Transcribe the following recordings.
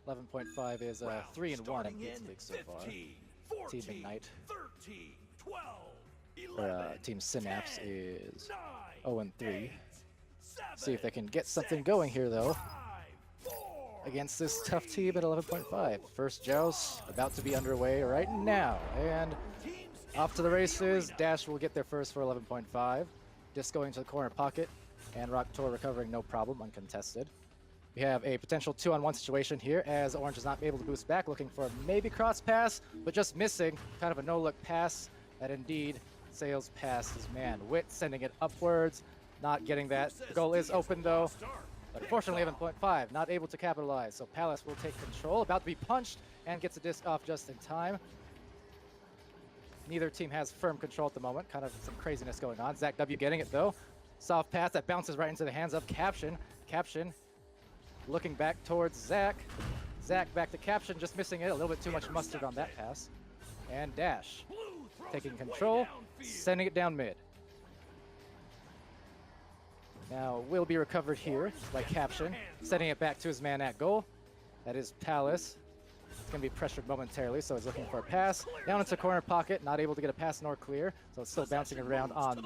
11.5 is 3-1 in Pizza League so far. 14, Team Ignite, 13, 12, or 11, Team Synapse 10, is 9, 0-3. 8, 7, See if they can get something going here though 5, 4, against this tough team at 11.5. First joust about to be underway right now, and off to the races. Dash will get there first for 11.5. Just going to the corner pocket, and Rocktor recovering no problem, uncontested. We have a potential 2-on-1 situation here as Orange is not able to boost back, looking for maybe cross pass, but just missing. Kind of a no-look pass that indeed sails past his man. Wit sending it upwards, not getting that. The goal is open though, but unfortunately 11.5 not able to capitalize. So Palus will take control, about to be punched, and gets the disc off just in time. Neither team has firm control at the moment, kind of some craziness going on. Zach W getting it though. Soft pass that bounces right into the hands of Caption. Caption looking back towards Zach. Zach back to Caption, just missing it. A little bit too much mustard on that pass. And Dash taking control, sending it down mid. Now will be recovered here by Caption, sending it back to his man at goal. That is Palus. It's going to be pressured momentarily, so he's looking for a pass. Down into corner pocket, not able to get a pass nor clear, so it's still bouncing around on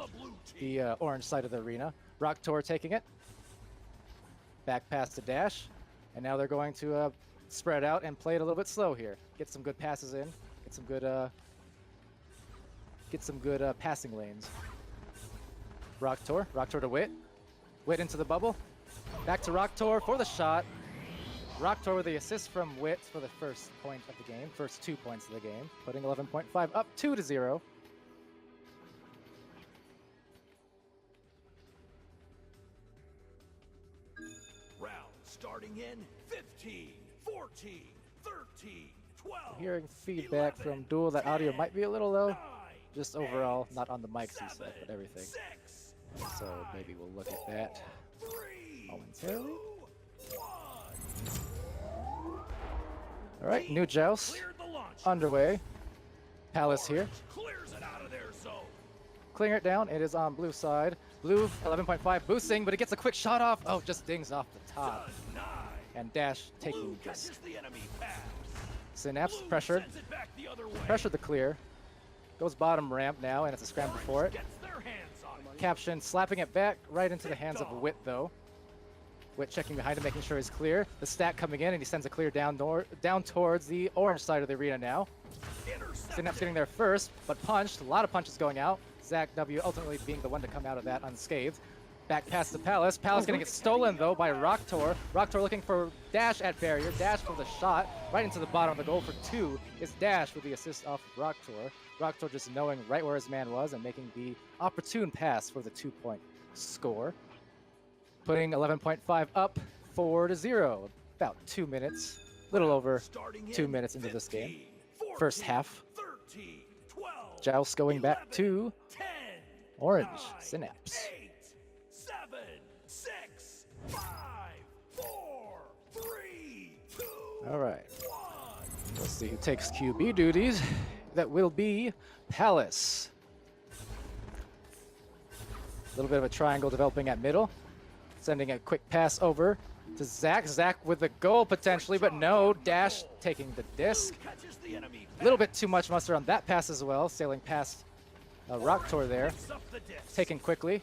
the orange side of the arena. Rocktor taking it. Back pass to Dash, and now they're going to spread out and play it a little bit slow here. Get some good passes in, get some good passing lanes. Rocktor to Wit. Wit into the bubble. Back to Rocktor for the shot. Rocktor with the assist from Wit for the first point of the game, first 2 points of the game, putting 11.5 up 2-0. Round starting in 15, 14, 13, 12. Hearing feedback 11, from Duel, that audio 10, might be a little low. 9, Just overall, 8, not on the mics he said, 7, but everything. 6, So 5, maybe we'll look at that 4, 3, momentarily. 2, 1. All right, new joust Cleared the launch. underway. Palus here. Clears it out of their zone. Clearing it down. It is on blue side. Blue 11.5 boosting, but it gets a quick shot off. Oh, just dings off the top. Denied. And Dash Blue taking catches this. the enemy pass. Synapse Blue pressured. sends it back the other way. Pressured the clear. Goes bottom ramp now, and it's a scramble for it. Gets their hands on it. Caption slapping it back right into the hands of Wit though. Wit checking behind him, making sure he's clear. The stack coming in, and he sends a clear down towards the orange side of the arena now. Synapse getting there first, but punched. A lot of punches going out. Zach W ultimately being the one to come out of that unscathed. Back past the Palus. Palus getting it stolen though by Rocktor. Rocktor looking for Dash at barrier. Dash for the shot right into the bottom of the goal for 2 is Dash with the assist off of Rocktor. Rocktor just knowing right where his man was and making the opportune pass for the 2-point score. Putting 11.5 up 4-0. About 2 minutes, little over 2 minutes into this game. First half. 13, 12, Joust going back 11, to 10, Orange 9, Synapse. 8, 7, 6, 5, 4, 3, 2, All right. 1. Let's see who takes QB duties. That will be Palus. A little bit of a triangle developing at middle. Sending a quick pass over to Zach. Zach with the goal potentially, but no. Dash taking the disc. Catches the enemy A little bit too much mustard on that pass as well. Sailing past Rocktor there. picks up the disc. Taken quickly.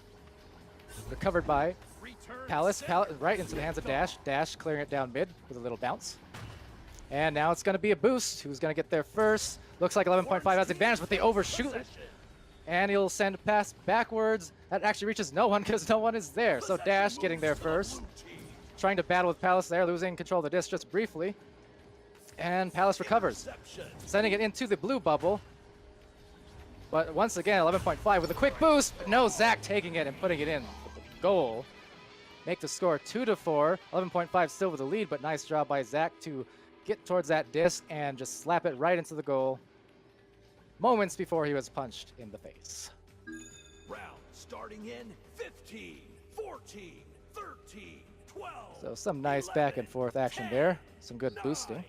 Recovered by Return Palus. set. Palus right into the hands of Dash. Dash clearing it down mid with a little bounce. And now it's going to be a boost. Who's going to get there first? Looks like 11.5 has advantage with the overshoot. Possession. And he'll send a pass backwards. That actually reaches no one because no one is there. So Dash getting there first. Trying to battle with Palus there, losing control of the disc just briefly. And Palus recovers, sending it into the blue bubble. But once again, 11.5 with a quick boost. No, Zach taking it and putting it in with the goal. Make the score 2-4. 11.5 still with the lead, but nice job by Zach to get towards that disc and just slap it right into the goal moments before he was punched in the face. Round starting in 15, 14, 13, 12. So some nice back and forth action there. Some good boosting.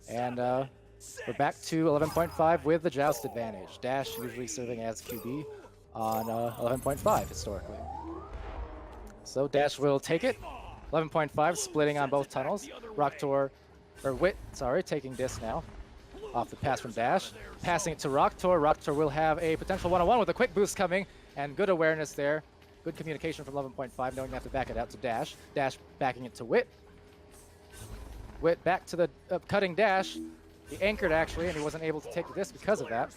And we're back to 11.5 with the joust advantage. Dash usually serving as QB on 11.5 historically. So Dash will take it. 11.5 splitting on both tunnels. Rocktor, or Wit, sorry, taking disc now. Off the pass from Dash. Passing it to Rocktor. Rocktor will have a potential one-on-one with a quick boost coming. And good awareness there. Good communication from 11.5, knowing they have to back it out to Dash. Dash backing it to Wit. Wit back to the cutting Dash. He anchored actually, and he wasn't able to take the disc because of that.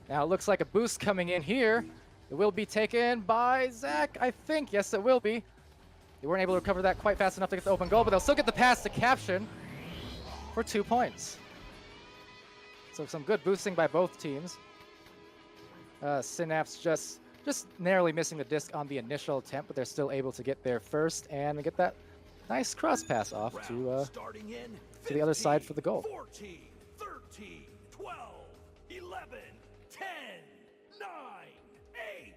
Now it looks like a boost coming in here. It will be taken by Zach, I think. Yes, it will be. They weren't able to recover that quite fast enough to get the open goal, but they'll still get the pass to Caption for 2 points. So some good boosting by both teams. Synapse just narrowly missing the disc on the initial attempt, but they're still able to get there first and get that nice cross pass off to the other side for the goal. 14, 13, 12, 11, 10, 9, 8,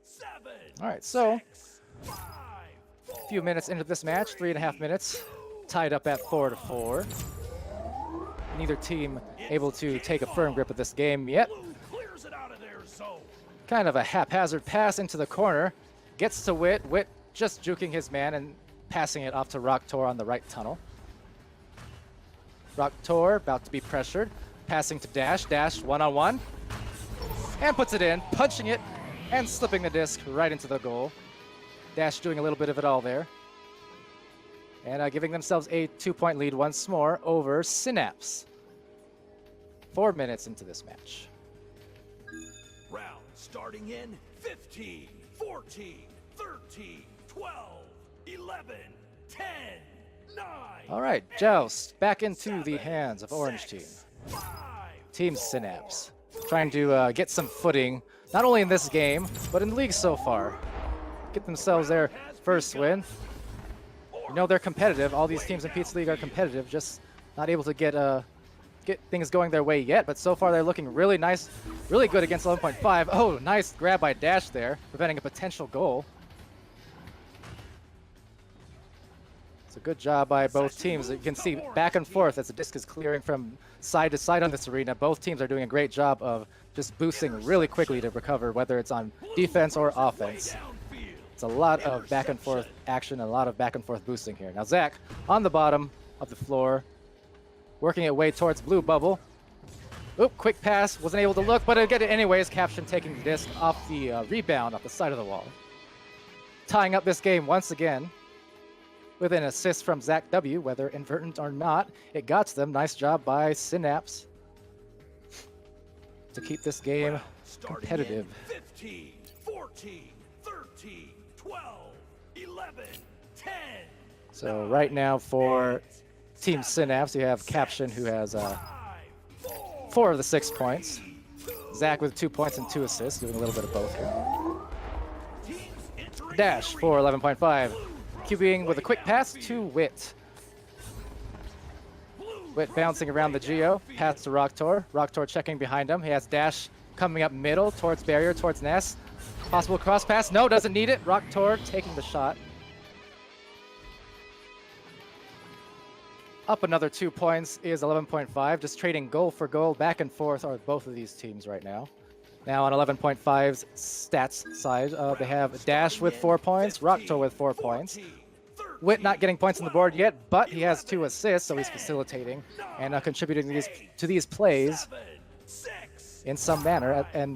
7. All right, so 6, 5, 4, a few minutes into this match, 3.5 minutes, tied up at 4-4. Neither team able to take a firm grip of this game yet. Blue clears it out of their zone. Kind of a haphazard pass into the corner. Gets to Wit. Wit just juking his man and passing it off to Rocktor on the right tunnel. Rocktor about to be pressured. Passing to Dash. Dash one-on-one. And puts it in, punching it and slipping the disc right into the goal. Dash doing a little bit of it all there. And giving themselves a 2-point lead once more over Synapse. 4 minutes into this match. Round starting in 15, 14, 13, 12, 11, 10, 9. All right, Joust back into the hands of Orange Team. 5, Team Synapse trying to get some footing, not only in this game, but in the league so far. Get themselves their first win. You know they're competitive. All these teams in Pizza League are competitive, just not able to get things going their way yet. But so far they're looking really nice, really good against 11.5. Oh, nice grab by Dash there, preventing a potential goal. It's a good job by both teams. You can see back and forth as the disc is clearing from side to side on this arena. Both teams are doing a great job of just boosting really quickly to recover, whether it's on defense or offense. It's a lot of back and forth action, a lot of back and forth boosting here. Now Zach on the bottom of the floor, working it way towards blue bubble. Oop, quick pass, wasn't able to look, but it'll get it anyways. Caption taking the disc off the rebound off the side of the wall. Tying up this game once again with an assist from Zach W, whether inadvertent or not. It got to them. Nice job by Synapse to keep this game competitive. 15, 14, 13, 12, 11, 10. So right now for Team Synapse, you have Caption, who has 4 of the 6 points. Zach with 2 points and 2 assists, doing a little bit of both here. Dash for 11.5. QBing with a quick pass to Wit. Wit bouncing around the Geo. Pass to Rocktor. Rocktor checking behind him. He has Dash coming up middle towards barrier, towards Ness. Possible cross pass. No, doesn't need it. Rocktor taking the shot. Up another 2 points is 11.5. Just trading goal for goal back and forth are both of these teams right now. Now on 11.5's stats side, they have Dash with 4 points, Rocktor with 4 points. Wit not getting points on the board yet, but he has 2 assists, so he's facilitating and contributing to these plays in some manner. And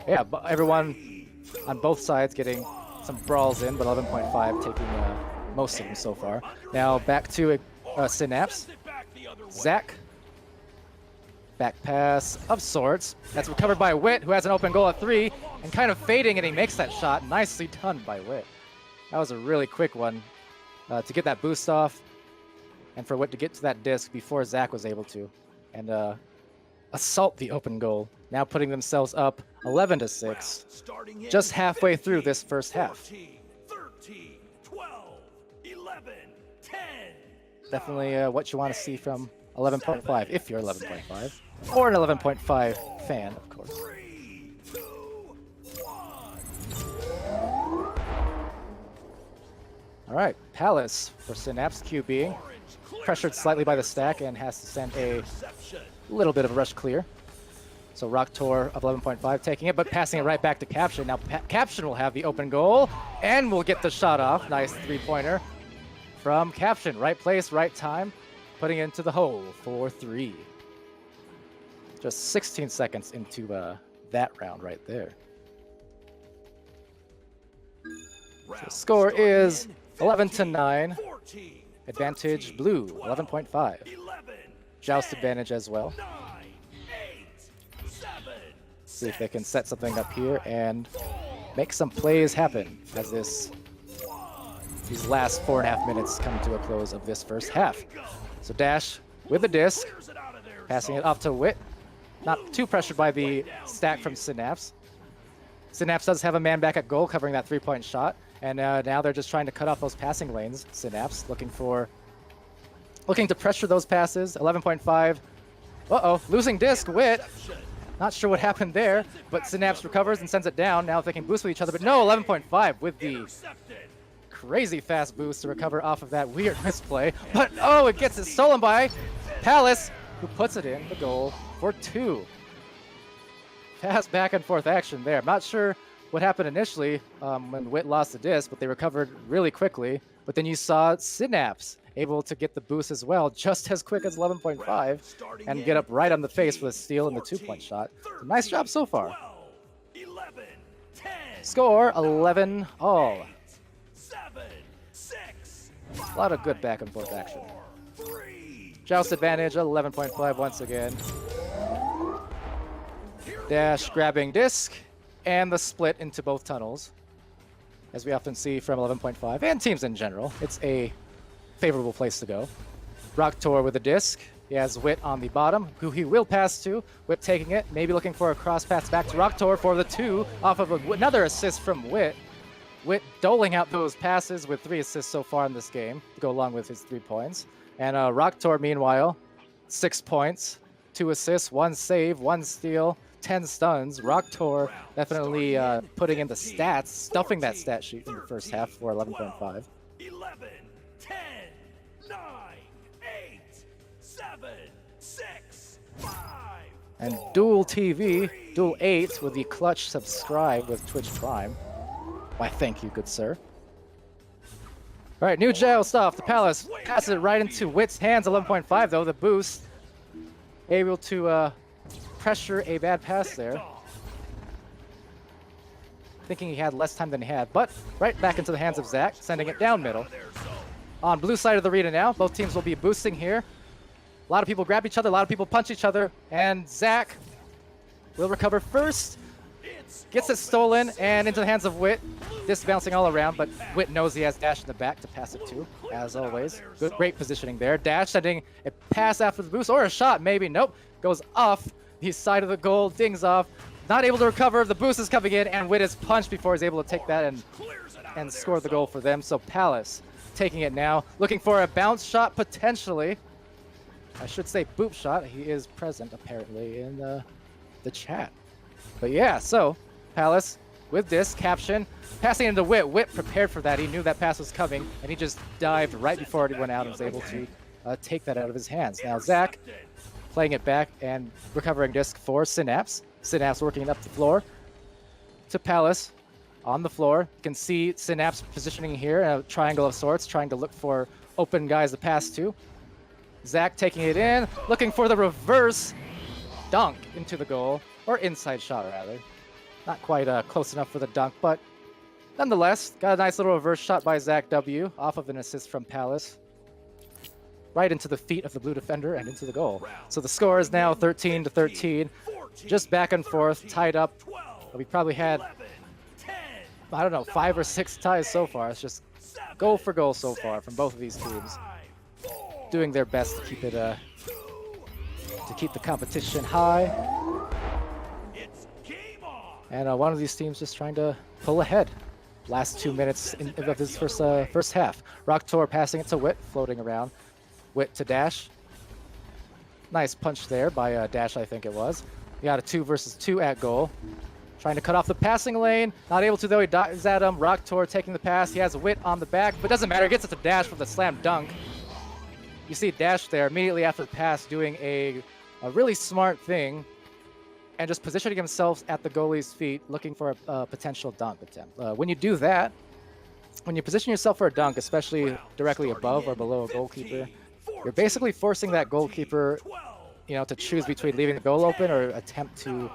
yeah, everyone on both sides getting some brawls in, but 11.5 taking most of them so far. Now back to Synapse. Zach. Back pass of sorts. That's recovered by Wit, who has an open goal at 3, and kind of fading, and he makes that shot. Nicely done by Wit. That was a really quick one to get that boost off, and for Wit to get to that disc before Zach was able to, and assault the open goal. Now putting themselves up 11-6, just halfway through this first half. 13, 12, 11, 10. Definitely what you want to see from 11.5, if you're 11.5, or an 11.5 fan, of course. 3, 2, 1. All right, Palus for Synapse QB, pressured slightly by the stack and has to send a little bit of a rush clear. So Rocktor of 11.5 taking it, but passing it right back to Caption. Now Caption will have the open goal, and will get the shot off. Nice three-pointer from Caption. Right place, right time, putting it into the hole for 3. Just 16 seconds into that round right there. So score is 11-9. Advantage blue, 11.5. Joust advantage as well. See if they can set something up here and make some plays happen as these last 4.5 minutes come to a close of this first half. So Dash with the disc, passing it off to Wit. Not too pressured by the stack from Synapse. Synapse does have a man back at goal covering that 3-point shot. And now they're just trying to cut off those passing lanes. Synapse looking to pressure those passes. 11.5. Uh-oh, losing disc. Wit. Not sure what happened there, but Synapse recovers and sends it down. Now if they can boost with each other, but no, 11.5 with the crazy fast boost to recover off of that weird misplay. But oh, it gets it stolen by Palus, who puts it in the goal for 2. Fast back and forth action there. I'm not sure what happened initially when Wit lost the disc, but they recovered really quickly. But then you saw Synapse able to get the boost as well, just as quick as 11.5, and get up right on the face with a steal and the 2-point shot. So nice job so far. Score 11 all. A lot of good back and forth action. Joust advantage 11.5 once again. Dash grabbing disc, and the split into both tunnels, as we often see from 11.5 and teams in general. It's a favorable place to go. Rocktor with a disc. He has Wit on the bottom, who he will pass to. Wit taking it, maybe looking for a cross pass back to Rocktor for the 2 off of another assist from Wit. Wit doling out those passes with 3 assists so far in this game to go along with his 3 points. And Rocktor, meanwhile, 6 points, 2 assists, 1 save, 1 steal, 10 stuns. Rocktor definitely putting in the stats, stuffing that stat sheet in the first half for 11.5. 11, 10, 9, 8, 7, 6, 5. And Dual TV, Dual 8 with the clutch subscribe with Twitch Prime. Why, thank you, good sir. All right, new jail stuff. The Palus passes it right into Wit's hands. 11.5 though, the boost. Able to pressure a bad pass there. Thinking he had less time than he had, but right back into the hands of Zach, sending it down middle. On blue side of the arena now, both teams will be boosting here. A lot of people grab each other, a lot of people punch each other, and Zach will recover first. Gets it stolen and into the hands of Wit. Disc bouncing all around, but Wit knows he has Dash in the back to pass it to, as always. Good, great positioning there. Dash sending a pass after the boost, or a shot maybe. Nope, goes off the side of the goal, dings off. Not able to recover, the boost is coming in, and Wit is punched before he's able to take that and score the goal for them. So Palus taking it now, looking for a bounce shot potentially. I should say boop shot. He is present apparently in the chat. But yeah, so Palus with this Caption, passing into Wit. Wit prepared for that. He knew that pass was coming, and he just dived right before it went out and was able to take that out of his hands. Now Zach playing it back and recovering disc for Synapse. Synapse working it up the floor to Palus on the floor. You can see Synapse positioning here in a triangle of sorts, trying to look for open guys to pass to. Zach taking it in, looking for the reverse dunk into the goal, or inside shot rather. Not quite close enough for the dunk, but nonetheless, got a nice little reverse shot by Zach W off of an assist from Palus. Right into the feet of the blue defender and into the goal. So the score is now 13-13. Just back and forth, tied up. We probably had, I don't know, 5 or 6 ties so far. It's just goal for goal so far from both of these teams. Doing their best to keep it, to keep the competition high. And one of these teams just trying to pull ahead. Last 2 minutes of this first half. Rocktor passing it to Wit, floating around. Wit to Dash. Nice punch there by Dash, I think it was. He got a 2 versus 2 at goal. Trying to cut off the passing lane. Not able to though, he dives at him. Rocktor taking the pass. He has Wit on the back, but doesn't matter. He gets it to Dash for the slam dunk. You see Dash there immediately after the pass doing a really smart thing and just positioning himself at the goalie's feet, looking for a potential dunk attempt. When you do that, when you position yourself for a dunk, especially directly above or below a goalkeeper, you're basically forcing that goalkeeper, to choose between leaving the goal open or attempt to,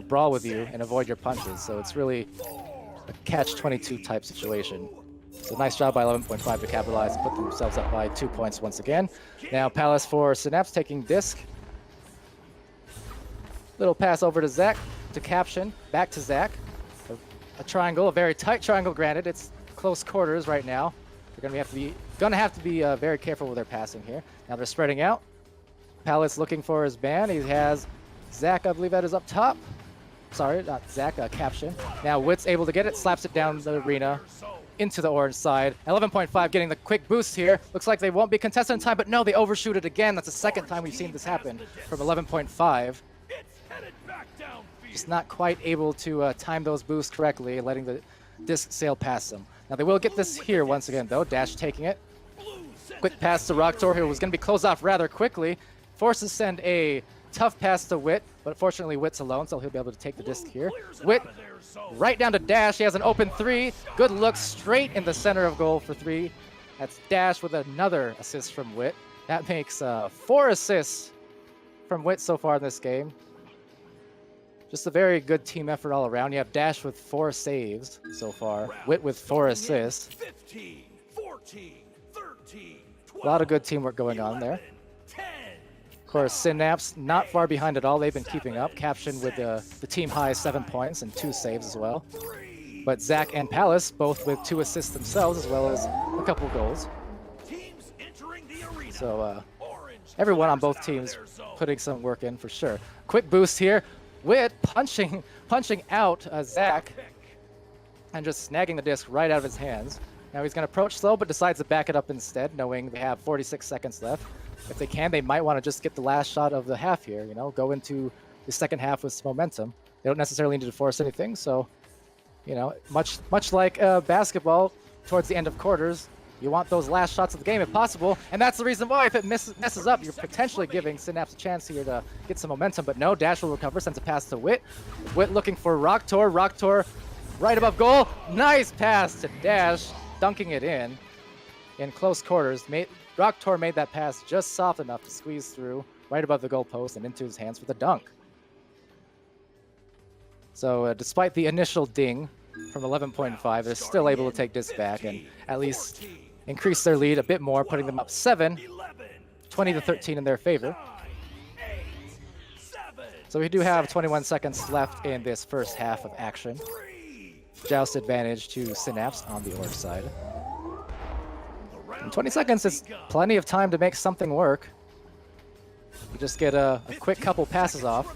brawl with you and avoid your punches. So it's really a catch-22 type situation. So nice job by 11.5 to capitalize and put themselves up by 2 points once again. Now Palus for Synapse taking disc. Little pass over to Zach, to Caption, back to Zach. A triangle, a very tight triangle, granted. It's close quarters right now. They're gonna have to be very careful with their passing here. Now they're spreading out. Palus looking for his ban. He has Zach, I believe that is up top. Sorry, not Zach, Caption. Now Witt's able to get it, slaps it down the arena into the orange side. 11.5 getting the quick boost here. Looks like they won't be contested in time, but no, they overshoot it again. That's the second time we've seen this happen from 11.5. Just not quite able to time those boosts correctly, letting the disc sail past them. Now they will get this here once again, though. Dash taking it. Quick pass to Rocktor, who was going to be closed off rather quickly. Forces send a tough pass to Witt, but fortunately Witt's alone, so he'll be able to take the disc here. Witt right down to Dash. He has an open three. Good look straight in the center of goal for three. That's Dash with another assist from Witt. That makes 4 assists from Witt so far in this game. Just a very good team effort all around. You have Dash with 4 saves so far. Witt with 4 assists. 15, 14, 13, 12, A lot of good teamwork going on there. 10, Of course, Synapse not far behind at all. They've been keeping up. Caption with the team high 7 points and 2 saves as well. But Zach and Palus both with 2 assists themselves, as well as a couple goals. teams entering the arena. So Orange everyone on players both out of teams their zone. putting some work in for sure. Quick boost here. Witt punching out Zach and just snagging the disc right out of his hands. Now he's going to approach slow, but decides to back it up instead, knowing they have 46 seconds left. If they can, they might want to just get the last shot of the half here, go into the second half with some momentum. They don't necessarily need to force anything, so, much like basketball towards the end of quarters, you want those last shots of the game if possible, and that's the reason why if it messes up, you're potentially giving Synapse a chance here to get some momentum, but no, Dash will recover, sends a pass to Witt. Witt looking for Rocktor. Rocktor right above goal. Nice pass to Dash, dunking it in close quarters. Rocktor made that pass just soft enough to squeeze through right above the goalpost and into his hands for the dunk. So despite the initial ding from 11.5, they're still able to take this back and at least increase their lead a bit more, putting them up 7, 20 to 13 in their favor. So we do have 21 seconds left in this first half of action. Joust advantage to Synapse on the orange side. In 20 seconds is plenty of time to make something work. You just get a quick couple passes off.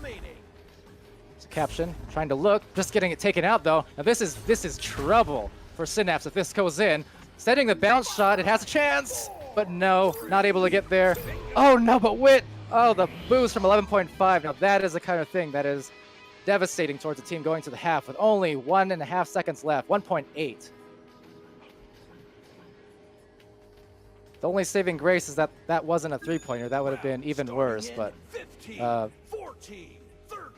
Caption trying to look, just getting it taken out though. Now this is trouble for Synapse if this goes in. Setting the bounce shot, it has a chance, but no, not able to get there. Oh no, but Witt, oh, the boost from 11.5. Now that is the kind of thing that is devastating towards the team going to the half with only 1.5 seconds left, 1.8. The only saving grace is that that wasn't a three-pointer. That would have been even worse, but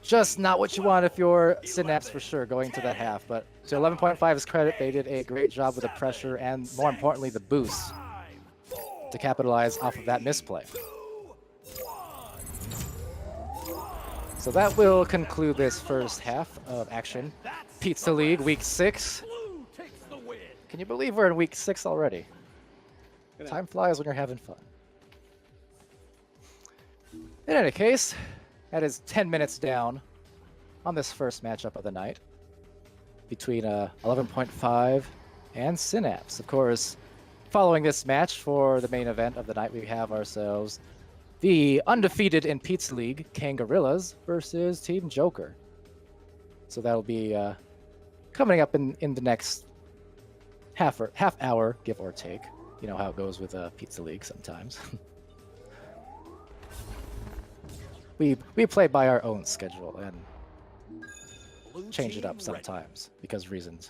just not what you want if you're Synapse for sure going to that half. But to 11.5's credit, they did a great job with the pressure and, more importantly, the boost to capitalize off of that misplay. So that will conclude this first half of action. Pizza League Week 6. Can you believe we're in Week 6 already? Time flies when you're having fun. In any case, that is 10 minutes down on this first matchup of the night between 11.5 and Synapse. Of course, following this match for the main event of the night, we have ourselves the undefeated in Pizza League Kangorillas versus Team Joker. So that'll be coming up in the next half hour, give or take. You know how it goes with Pizza League sometimes. we play by our own schedule and change it up sometimes because reasons.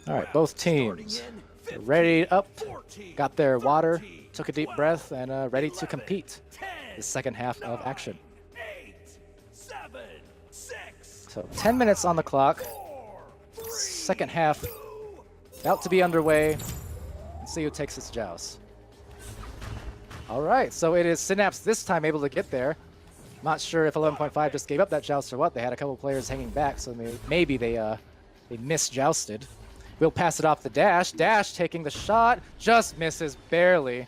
All right, both teams ready up, got their water, took a deep breath, and ready to compete. The second half of action. So 10 minutes on the clock. Second half about to be underway. Let's see who takes this joust. All right, so it is Synapse this time able to get there. Not sure if 11.5 just gave up that joust or what. They had a couple players hanging back, so maybe they misjousted. We'll pass it off to Dash. Dash taking the shot, just misses barely.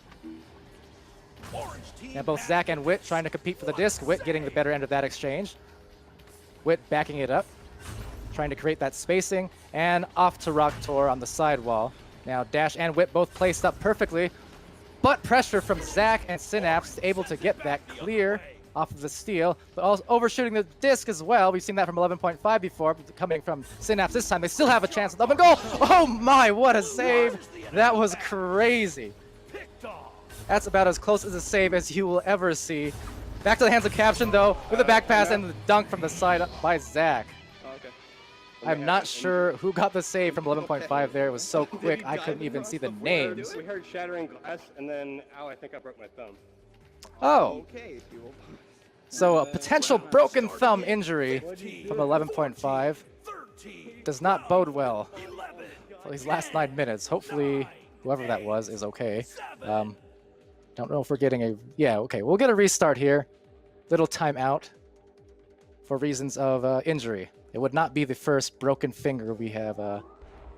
And both Zach and Wit trying to compete for the disc. Wit getting the better end of that exchange. Wit backing it up, trying to create that spacing, and off to Rocktor on the sidewall. Now Dash and Wit both placed up perfectly, but pressure from Zach and Synapse able to get that clear off of the steal, but also overshooting the disc as well. We've seen that from 11.5 before, but coming from Synapse this time. They still have a chance at open goal. Oh my, what a save. That was crazy. That's about as close as a save as you will ever see. Back to the hands of Caption though, with a back pass and the dunk from the side by Zach. I'm not sure who got the save from 11.5 there. It was so quick, I couldn't even see the names. We heard shattering glass, and then, ow, I think I broke my thumb. Oh. So a potential broken thumb injury from 11.5 does not bode well for these last 9 minutes. Hopefully, whoever that was is okay. Don't know if we're getting a... Yeah, okay. We'll get a restart here. Little timeout for reasons of injury. It would not be the first broken finger we have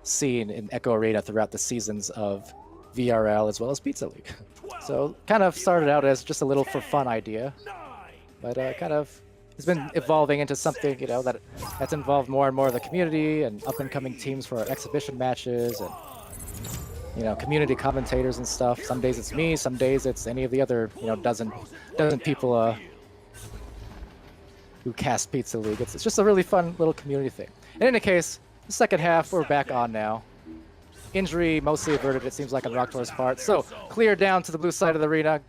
seen in Echo Arena throughout the seasons of VRL as well as Pizza League. So kind of started out as just a little for fun idea, but kind of has been evolving into something, you know, that's involved more and more of the community and up and coming teams for our exhibition matches and, you know, community commentators and stuff. Some days it's me, some days it's any of the other, you know, dozen people who cast Pizza League. It's just a really fun little community thing. In any case, the second half, we're back on now. Injury mostly averted, it seems like, on Rocktor's part. So, clear down to the blue side of the arena.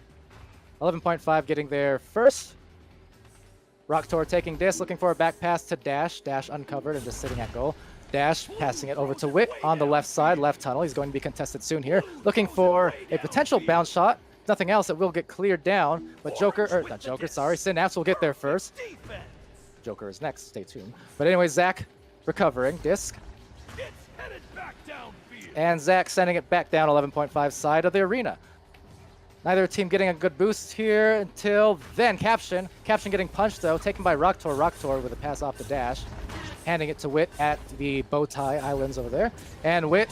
11.5 getting there first. Rocktor taking disc, looking for a back pass to Dash. Dash uncovered and just sitting at goal. Dash passing it over to Wit on the left side, left tunnel. He's going to be contested soon here. Looking for a potential bounce shot. Nothing else, it will get cleared down, but Synapse will get there first. Joker is next, stay tuned. But anyway, Zach recovering, disc. And Zach sending it back down 11.5 side of the arena. Neither team getting a good boost here until then. Caption getting punched though, taken by Rocktor. Rocktor with a pass off the Dash. Handing it to Wit at the Bowtie Islands over there. And Wit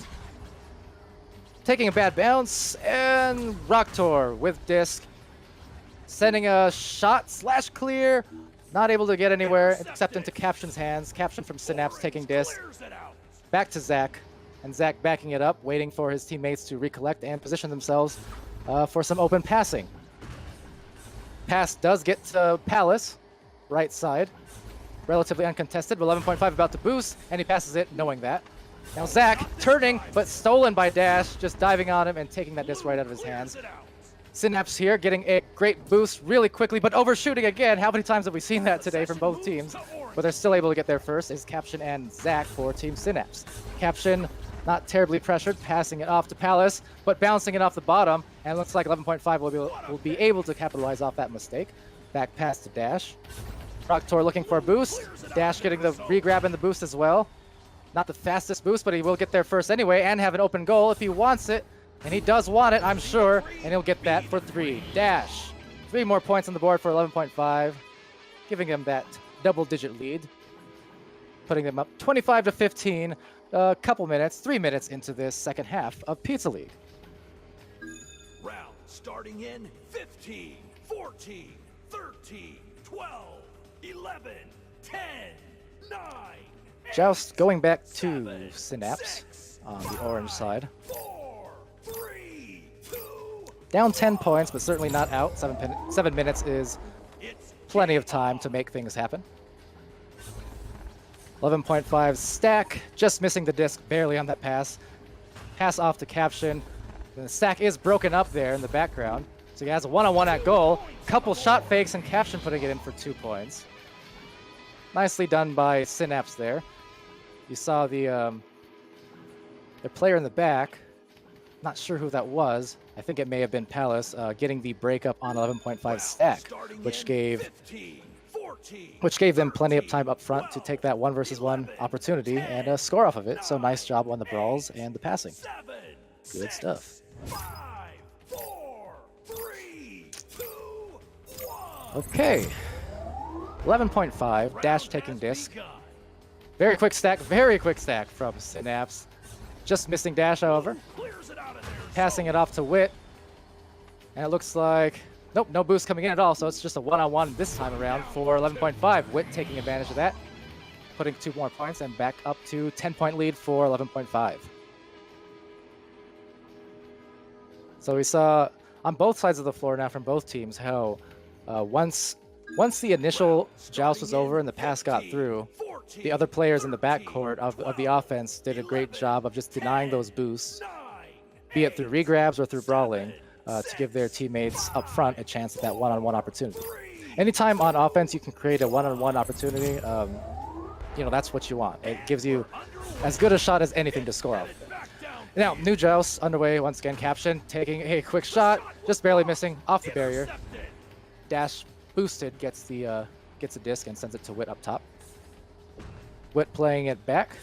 taking a bad bounce, and Rocktor with disc, sending a shot / clear, not able to get anywhere except into Caption's hands. Caption from Synapse taking disc, back to Zach, and Zach backing it up, waiting for his teammates to recollect and position themselves for some open passing. Pass does get to Palus, right side, relatively uncontested, but 11.5 about to boost, and he passes it knowing that. Now Zach turning, but stolen by Dash, just diving on him and taking that disc right out of his hands. Synapse here getting a great boost really quickly, but overshooting again. How many times have we seen that today from both teams? But they're still able to get there first is Caption and Zach for Team Synapse. Caption not terribly pressured, passing it off to Palus, but bouncing it off the bottom, and looks like 11.5 will be able to capitalize off that mistake. Back pass to Dash. Rocktor looking for a boost. Dash getting the re-grab and the boost as well. Not the fastest boost, but he will get there first anyway and have an open goal if he wants it. And he does want it, I'm sure, and he'll get that for 3. Dash. 3 more points on the board for 11.5, giving him that double-digit lead, putting them up 25 to 15, a couple minutes, 3 minutes into this second half of Pizza League. Round starting in 15, 14, 13, 12, 11, 10, 9. Joust going back to Synapse on the orange side. 4, 3, 2, Down 10 points, but certainly not out. 7 minutes is plenty of time to make things happen. 11.5 stack, just missing the disc barely on that pass. Pass off to Caption. The stack is broken up there in the background. So he has a one-on-one at goal. Couple shot fakes and Caption putting it in for 2 points. Nicely done by Synapse there. You saw the Their player in the back, not sure who that was. I think it may have been Palus, getting the breakup on 11.5 stack, which gave them plenty of time up front to take that 1 versus 1 opportunity and score off of it. So nice job on the brawls and the passing. Good stuff. Okay. 11.5, Dash taking disc. Very quick stack from Synapse. Just missing Dash, however. Passing it off to Wit. And it looks like, nope, no boost coming in at all, so it's just a one-on-one this time around for 11.5. Wit taking advantage of that, putting 2 more points and back up to 10-point lead for 11.5. So we saw on both sides of the floor now from both teams how once the initial joust was over and the pass got through, the other players in the backcourt of the offense did a great job of just denying those boosts, be it through regrabs or through brawling, to give their teammates up front a chance at that one-on-one opportunity. Anytime on offense you can create a one-on-one opportunity, you know, that's what you want. It gives you as good a shot as anything to score off. Now, new joust underway once again. Caption taking a quick shot, just barely missing off the barrier. Dash boosted, gets a disc and sends it to Wit up top. Wit playing it back.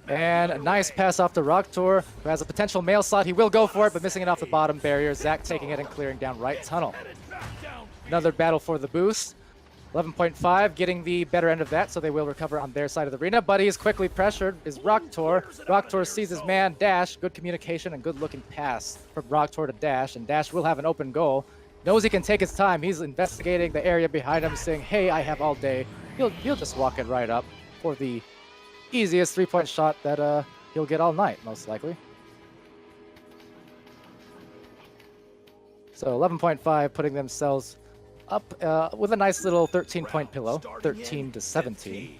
And a nice pass off to Rocktor, who has a potential mail slot. He will go for it, but missing it off the bottom barrier. Zach taking it and clearing down right tunnel. Another battle for the boost. 11.5 getting the better end of that, so they will recover on their side of the arena. But he is quickly pressured, is Rocktor. Rocktor sees his man, Dash. Good communication and good looking pass from Rocktor to Dash, and Dash will have an open goal. Knows he can take his time. He's investigating the area behind him, saying, hey, I have all day. He'll just walk it right up for the easiest 3-point shot that he'll get all night, most likely. So 11.5 putting themselves up with a nice little 13-point pillow, 13 to 17.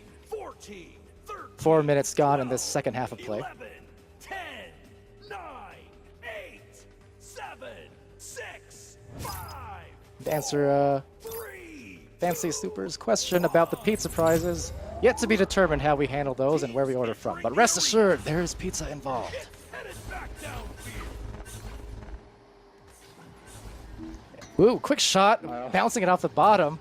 4 minutes gone in this second half of play. 11, 10, 9, 8, 7, 6, 5, To answer Fancy Super's question about the pizza prizes, yet to be determined how we handle those and where we order from. But rest assured, there is pizza involved. Ooh, quick shot, bouncing it off the bottom.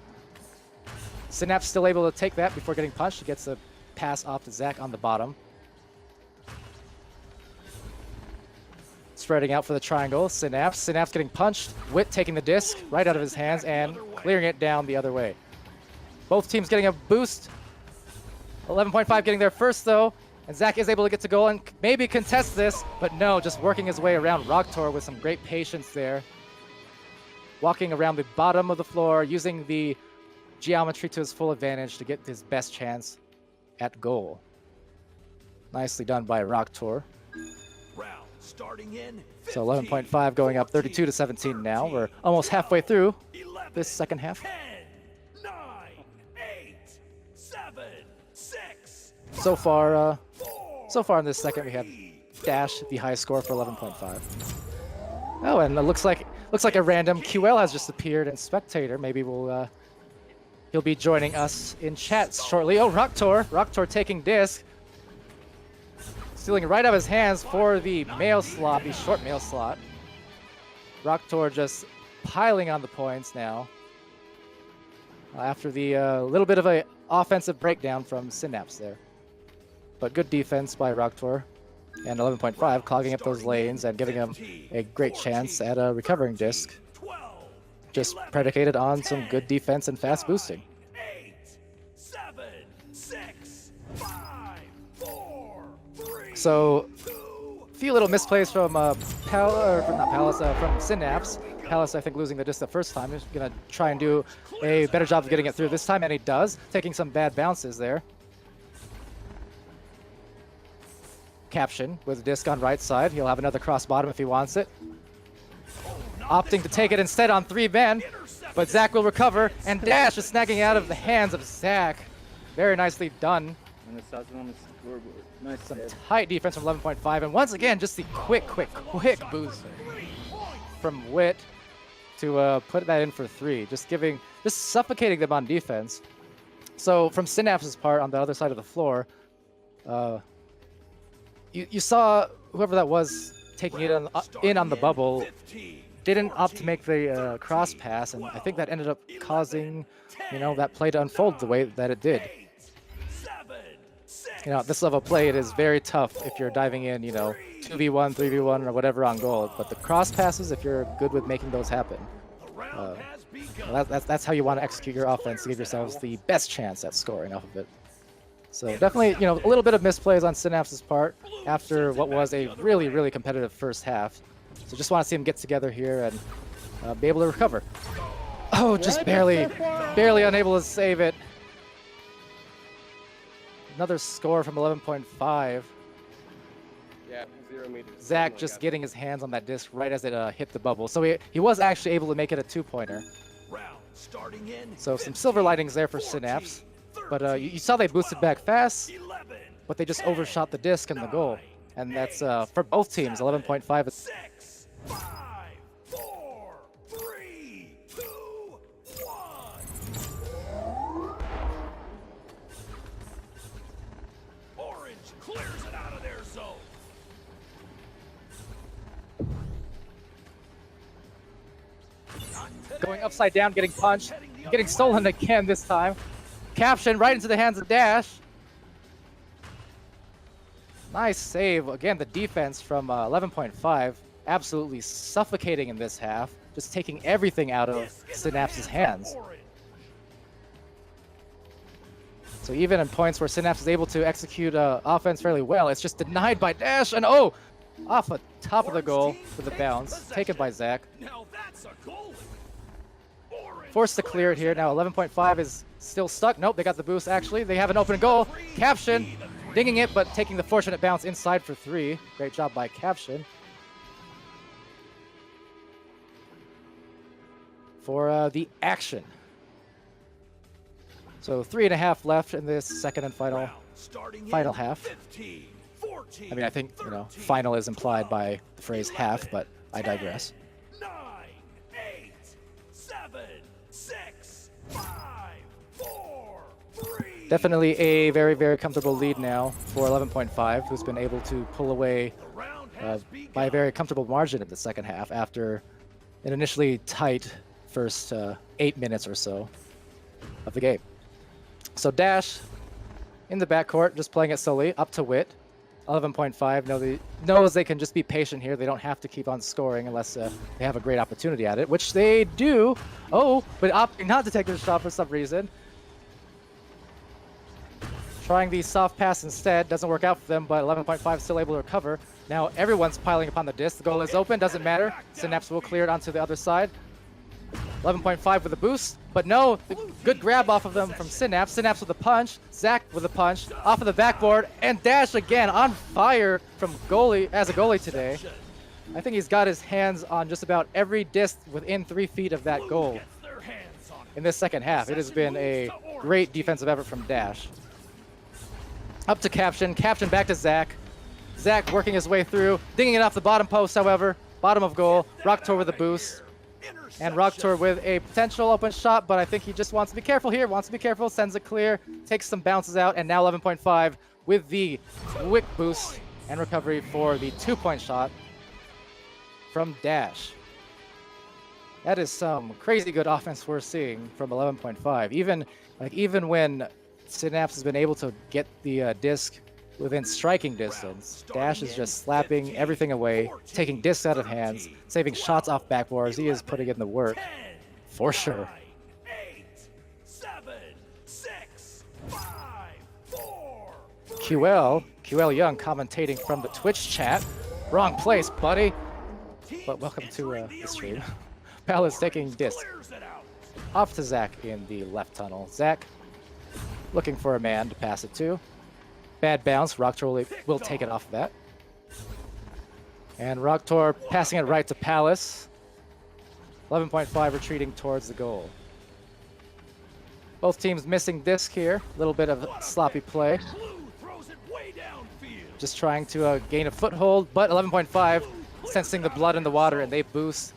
Synapse still able to take that before getting punched. He gets a pass off to Zach on the bottom. Spreading out for the triangle, Synapse getting punched. Wit taking the disc right out of his hands and clearing it down the other way. Both teams getting a boost. 11.5 getting there first though, and Zach is able to get to goal and maybe contest this, but no, just working his way around Rocktor with some great patience there. Walking around the bottom of the floor, using the geometry to his full advantage to get his best chance at goal. Nicely done by Rocktor. So 11.5 going up 32 to 17 now. We're almost halfway through this second half. 10, 9, 8, 7, 6, So far in this second we have Dash, the highest score for 11.5. Oh, and it looks like a random QL has just appeared in spectator. Maybe he'll be joining us in chat shortly. Oh, Rocktor taking disc. Stealing it right out of his hands for the mail slot, the short mail slot. Rocktor just piling on the points now. After the little bit of a offensive breakdown from Synapse there. But good defense by Rocktor. And 11.5 clogging up those lanes and giving him a great chance at a recovering disc. Just predicated on some good defense and fast boosting. 8, 7, 6, 5, 4, 3, So, a few little misplays from from Synapse. Palus, I think, losing the disc the first time. He's going to try and do a better job of getting it through this time, and he does, taking some bad bounces there. Caption with disc on right side. He'll have another cross bottom if he wants it. Opting to take it instead on 3 men, but Zach will recover, and Dash is snagging out of the hands of Zach. Very nicely done. Some tight defense from 11.5, and once again, just the quick boost from Wit to put that in for 3, just suffocating them on defense. So from Synapse's part on the other side of the floor, you saw whoever that was taking it in on the bubble 15, didn't opt to make the cross pass, and I think that ended up causing, that play to unfold the way that it did. 8, 7, 6, At this level of play, it is very tough if you're diving in, 2v1, 3v1, or whatever on goal. But the cross passes, if you're good with making those happen, the round has begun. that's how you want to execute your offense to give yourselves the best chance at scoring off of it. So definitely, a little bit of misplays on Synapse's part after what was a really, really competitive first half. So just want to see them get together here and be able to recover. Oh, just barely unable to save it. Another score from 11.5. Yeah, 0 meters. Zach just getting his hands on that disc right as it hit the bubble. So he was actually able to make it a 2-pointer. Round starting in So some silver linings there for 14, Synapse. 13, But you saw they boosted back fast, 11, but they just overshot the disc and the goal. And that's for both teams, 11.5. 6, 5, 4, 3, 2, 1. Orange clears it out of their zone. Not today. Going upside down, getting punched, getting stolen again this time. Caption right into the hands of Dash. Nice save. Again, the defense from 11.5 absolutely suffocating in this half, just taking everything out of Disc in the Synapse's hands hands. of Orange. So even in points where Synapse is able to execute offense fairly well, it's just denied by Dash, and off the top of the goal with a bounce, taken by Zach. Now that's a goal. Orange Forced to clear it here. Now 11.5 is still stuck. Nope, they got the boost actually. They have an open goal. Caption dinging it, but taking the fortunate bounce inside for 3. Great job by Caption. For the action. So 3.5 left in this second and final half. 15, 14, I mean, I think, final is implied by the phrase half, but I digress. 9, 8, 7, 6, 5, 4, 3. Definitely a very, very comfortable lead now for 11.5, who's been able to pull away The round has by a begun. very comfortable margin in the second half after an initially tight first 8 minutes or so of the game. So Dash in the backcourt, just playing it slowly, up to Wit. 11.5 knows they can just be patient here. They don't have to keep on scoring unless they have a great opportunity at it, which they do. Oh, but opting not to take their shot for some reason. Trying the soft pass instead, doesn't work out for them, but 11.5 still able to recover. Now everyone's piling upon the disc. The goal is open, doesn't matter. Synapse will clear it onto the other side. 11.5 with a boost, but no, good grab off of them from Synapse. Synapse with a punch, Zach with a punch, off of the backboard, and Dash again on fire from as a goalie today. I think he's got his hands on just about every disc within 3 feet of that goal Gets their hands on it. in this second half. It has been a great defensive effort from Dash. Up to Caption, Caption back to Zach. Zach working his way through, dinging it off the bottom post, however. Bottom of goal, Rocktor with a boost. And Rocktor with a potential open shot, but I think he just wants to be careful here. Wants to be careful, sends it clear, takes some bounces out, and now 11.5 with the quick boost and recovery for the 2-point shot from Dash. That is some crazy good offense we're seeing from 11.5. Even when Synapse has been able to get the disc within striking distance, Dash is just slapping everything away, taking discs out of hands, saving shots off backboards. He is putting in the work, 10, for sure. 9, 8, 7, 6, 5, 4, QL Young commentating from the Twitch chat. Wrong place, buddy. But welcome to the stream. Palus taking disc clears it out. off to Zach in the left tunnel. Zach looking for a man to pass it to. Bad bounce. Rocktor will take it off of that. And Rocktor passing it right to Palus. 11.5 retreating towards the goal. Both teams missing disc here. A little bit of sloppy play. Blue throws it way downfield. Just trying to gain a foothold, but 11.5 sensing the blood in the water, and they boost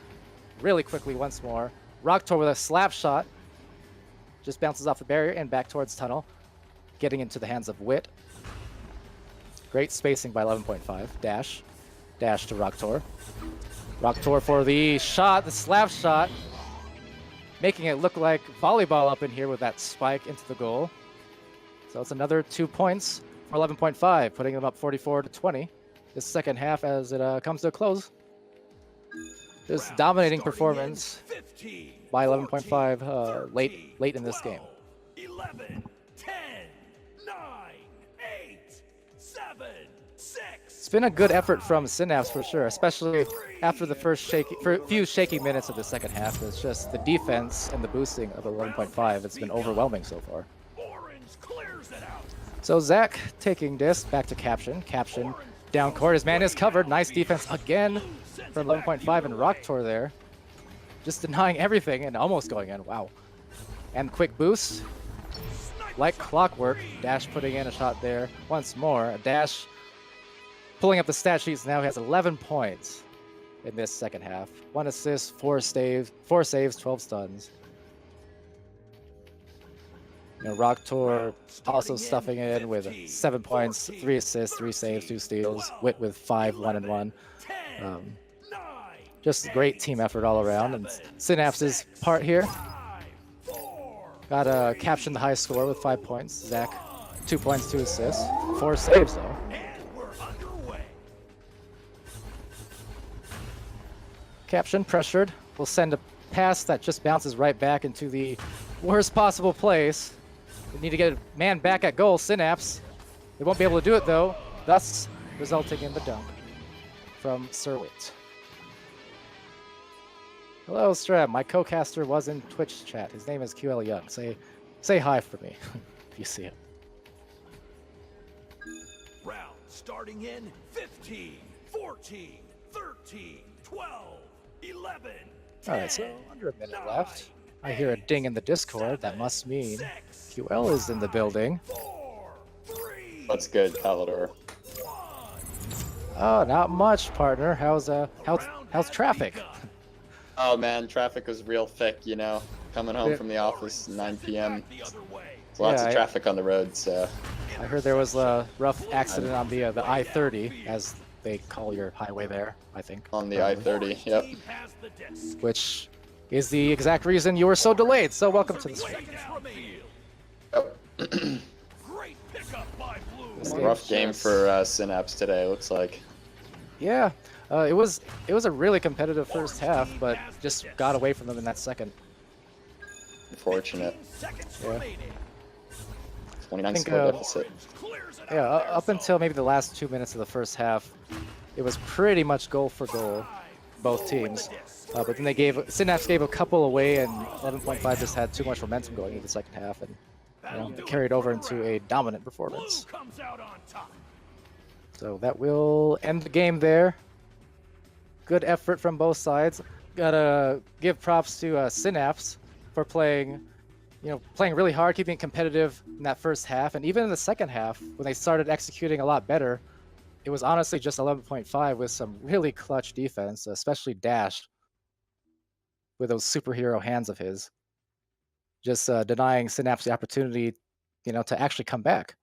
really quickly once more. Rocktor with a slap shot. Just bounces off the barrier and back towards tunnel. Getting into the hands of Wit. Great spacing by 11.5. Dash to Rocktor. Rocktor for the shot, the slap shot, making it look like volleyball up in here with that spike into the goal. So it's another 2 points for 11.5, putting them up 44-20. This second half as it comes to a close. This dominating performance by 11.5 late in this game. 11, 10, 9, 8, 7, 6. It's been a good effort from Synapse for sure, especially after the few shaky minutes of the second half. It's just the defense and the boosting of 11.5. It's been overwhelming so far. Orange clears it out. So Zach taking this back to Caption. Caption down court. His man is covered. Nice defense again from 11.5 and Rocktor there. Just denying everything and almost going in. Wow. And quick boost. Like clockwork. Dash putting in a shot there once more. Dash pulling up the stat sheets now has 11 points in this second half. 1 assist, 4 saves, 12 stuns. You know, Rocktor also stuffing in with 7 points, 3 assists, 3 saves, 2 steals. Wit with 5 1-and-1. Just great team effort all around. And Synapse's part here. Got a Caption the high score with 5 points. Zach, 2 points, 2 assists. 4 saves though. Caption pressured. Will send a pass that just bounces right back into the worst possible place. We need to get a man back at goal. Synapse. They won't be able to do it though, thus resulting in the dunk from Sirwit. Hello, Strab. My co-caster was in Twitch chat. His name is QL Young. Say hi for me if you see him. Round starting in 15, 14, 13, 12, 11. All right, so under a minute left. I hear a ding in the Discord. That must mean QL is in the building. What's good, Palador? Oh, not much, partner. How's traffic? Oh man, traffic was real thick, you know. Coming home from the office 9 p.m. Lots of traffic on the road, so. I heard there was a rough accident on the I-30, as they call your highway there, I think. On the I-30, yep. Which is the exact reason you were so delayed. So welcome to the stream. Rough game for Synapse today, looks like. Yeah, it was a really competitive first half, but just got away from them in that second. Unfortunate. Yeah. 29 score deficit. Yeah, up until maybe the last 2 minutes of the first half, it was pretty much goal for goal, both teams. But then Synapse gave a couple away, and 11.5 just had too much momentum going into the second half, and it carried over into a dominant performance. So that will end the game there. Good effort from both sides. Gotta give props to Synapse for playing really hard, keeping it competitive in that first half, and even in the second half, when they started executing a lot better, it was honestly just 11.5 with some really clutch defense, especially Dash with those superhero hands of his, just denying Synapse the opportunity, to actually come back.